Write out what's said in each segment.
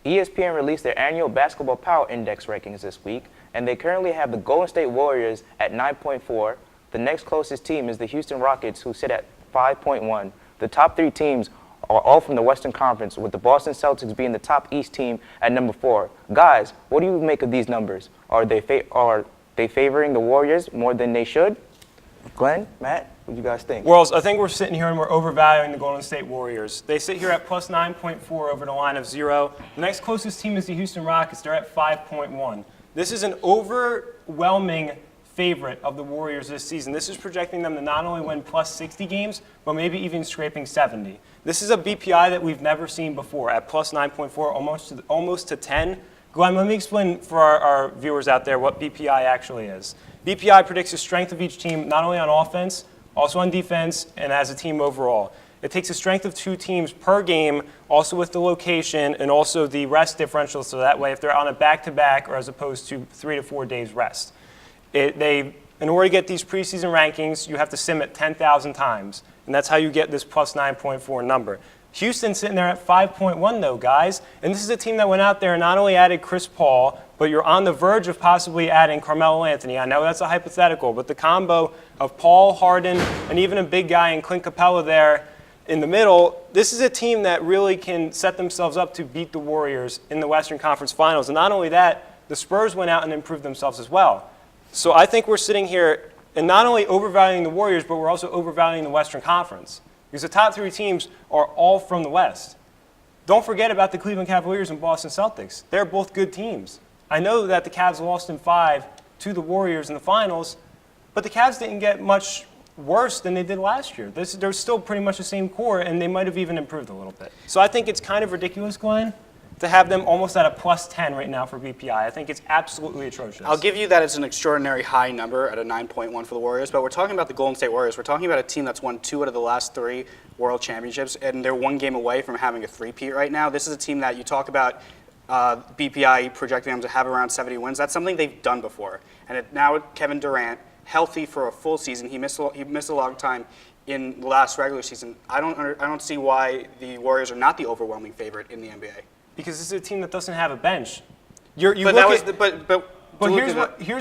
ESPN released their annual Basketball Power Index rankings this week, and they currently have the Golden State Warriors at 9.4. The next closest team is the Houston Rockets, who sit at 5.1. The top three teams are all from the Western Conference, with the Boston Celtics being the top East team at number 4. Guys, what do you make of these numbers? Are they favoring the Warriors more than they should? Glenn, Matt, what do you guys think? Well, I think we're sitting here and we're overvaluing the Golden State Warriors. They sit here at plus 9.4 over the line of 0. The next closest team is the Houston Rockets. They're at 5.1. This is an overwhelming favorite of the Warriors this season. This is projecting them to not only win plus 60 games, but maybe even scraping 70. This is a BPI that we've never seen before at plus 9.4, almost to 10. Glenn, let me explain for our viewers out there what BPI actually is. BPI predicts the strength of each team, not only on offense, also on defense, and as a team overall. It takes the strength of two teams per game, also with the location, and also the rest differential, so that way if they're on a back-to-back or as opposed to 3 to 4 days rest. In order to get these preseason rankings, you have to sim it 10,000 times, and that's how you get this plus 9.4 number. Houston's sitting there at 5.1 though, guys, and this is a team that went out there and not only added Chris Paul, but you're on the verge of possibly adding Carmelo Anthony. I know that's a hypothetical, but the combo of Paul, Harden, and even a big guy in Clint Capella there in the middle, this is a team that really can set themselves up to beat the Warriors in the Western Conference Finals. And not only that, the Spurs went out and improved themselves as well. So I think we're sitting here and not only overvaluing the Warriors, but we're also overvaluing the Western Conference. Because the top three teams are all from the West. Don't forget about the Cleveland Cavaliers and Boston Celtics. They're both good teams. I know that the Cavs lost in 5 to the Warriors in the finals, but the Cavs didn't get much worse than they did last year. They're still pretty much the same core, and they might have even improved a little bit. So I think it's kind of ridiculous, Glenn, to have them almost at a plus 10 right now for BPI. I think it's absolutely atrocious. I'll give you that it's an extraordinary high number at a 9.1 for the Warriors, but we're talking about the Golden State Warriors. We're talking about a team that's won 2 out of the last 3 World Championships, and they're 1 game away from having a three-peat right now. This is a team that you talk about BPI projecting them to have around 70 wins. That's something they've done before. And now with Kevin Durant healthy for a full season, he missed a lot of time in the last regular season. I don't see why the Warriors are not the overwhelming favorite in the NBA. Because this is a team that doesn't have a bench. Here's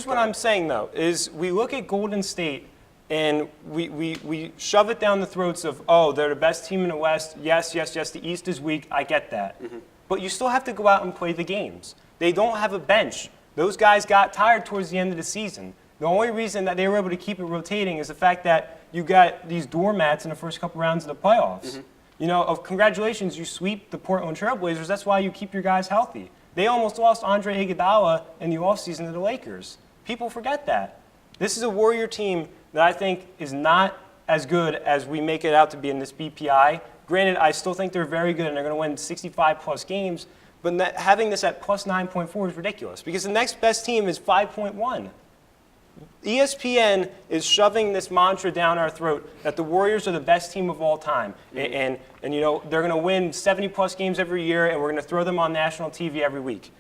what I'm saying, though, is we look at Golden State and we shove it down the throats of, oh, they're the best team in the West. Yes, the East is weak. I get that. Mm-hmm. But you still have to go out and play the games. They don't have a bench. Those guys got tired towards the end of the season. The only reason that they were able to keep it rotating is the fact that you got these doormats in the first couple rounds of the playoffs. Mm-hmm. You know, congratulations, you sweep the Portland Trailblazers. That's why you keep your guys healthy. They almost lost Andre Iguodala in the offseason to the Lakers. People forget that. This is a Warrior team that I think is not as good as we make it out to be in this BPI. Granted, I still think they're very good and they're going to win 65-plus games, but having this at plus 9.4 is ridiculous because the next best team is 5.1. ESPN is shoving this mantra down our throat that the Warriors are the best team of all time. And you know, they're going to win 70-plus games every year, and we're going to throw them on national TV every week.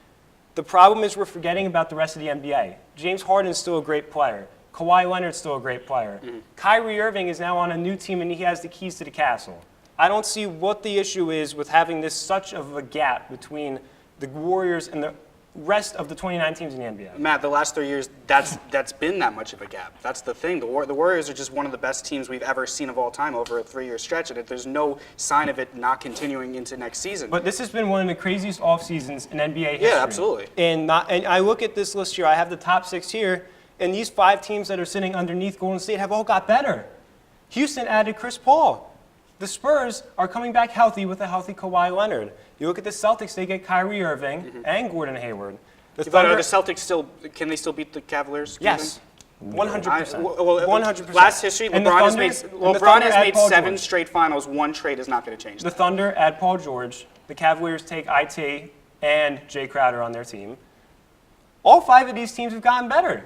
The problem is we're forgetting about the rest of the NBA. James Harden's still a great player. Kawhi Leonard's still a great player. Mm-hmm. Kyrie Irving is now on a new team, and he has the keys to the castle. I don't see what the issue is with having this such of a gap between the Warriors and the rest of the 29 teams in the NBA. Matt, the last 3 years, that's been that much of a gap. That's the thing. The Warriors are just one of the best teams we've ever seen of all time over a 3-year stretch, and there's no sign of it not continuing into next season. But this has been one of the craziest off seasons in NBA history. Yeah, absolutely. And I look at this list here. I have the top 6 here, and these 5 teams that are sitting underneath Golden State have all got better. Houston added Chris Paul. The Spurs are coming back healthy with a healthy Kawhi Leonard. You look at the Celtics, they get Kyrie Irving and Gordon Hayward. Are the Celtics can they still beat the Cavaliers? Yes. 100%. Well, 100%. Last history, LeBron has made 7 straight finals. One trade is not going to change that. The Thunder add Paul George. The Cavaliers take IT and Jay Crowder on their team. All 5 of these teams have gotten better.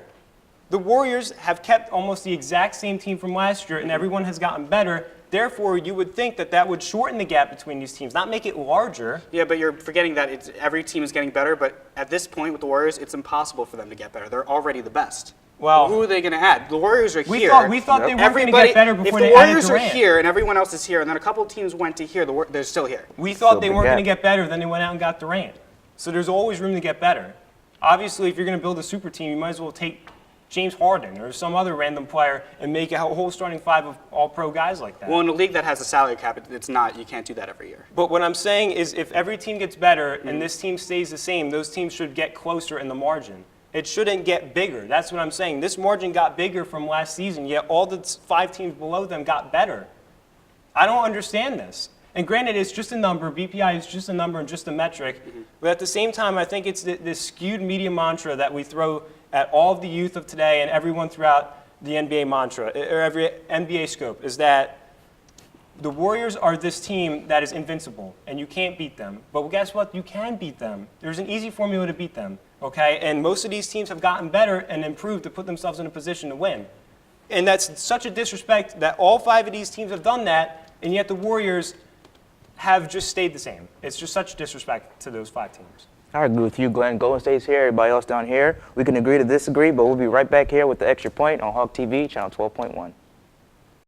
The Warriors have kept almost the exact same team from last year, and everyone has gotten better. Therefore, you would think that would shorten the gap between these teams, not make it larger. Yeah, but you're forgetting that every team is getting better, but at this point with the Warriors, it's impossible for them to get better. They're already the best. Well, who are they going to add? The Warriors are here. We thought they weren't going to get better before they added Durant. If the Warriors are here and everyone else is here, and then a couple of teams went to here, they're still here. We thought they weren't going to get better, then they went out and got Durant. So there's always room to get better. Obviously, if you're going to build a super team, you might as well take James Harden or some other random player and make a whole starting five of all-pro guys like that. Well, in a league that has a salary cap, it's not. You can't do that every year. But what I'm saying is if every team gets better and this team stays the same, those teams should get closer in the margin. It shouldn't get bigger. That's what I'm saying. This margin got bigger from last season, yet all the 5 teams below them got better. I don't understand this. And granted, it's just a number. BPI is just a number and just a metric. But at the same time, I think it's this skewed media mantra that we throw at all of the youth of today and everyone throughout the NBA mantra, or every NBA scope, is that the Warriors are this team that is invincible, and you can't beat them. But guess what? You can beat them. There's an easy formula to beat them, okay? And most of these teams have gotten better and improved to put themselves in a position to win. And that's such a disrespect that all 5 of these teams have done that, and yet the Warriors have just stayed the same. It's just such disrespect to those 5 teams. I agree with you, Glenn. Golden State's here. Everybody else down here. We can agree to disagree, but we'll be right back here with the Extra Point on Hawk TV, channel 12.1.